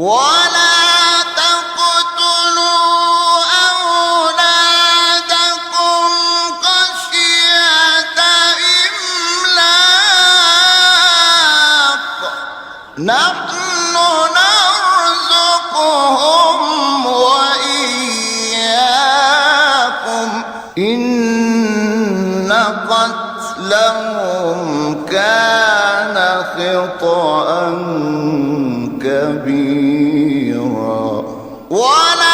ولا تقتلوا أولادكم خشية إملاق نحن نرزقهم وإياكم إن قتلهم كان خطأ كبيرا ولا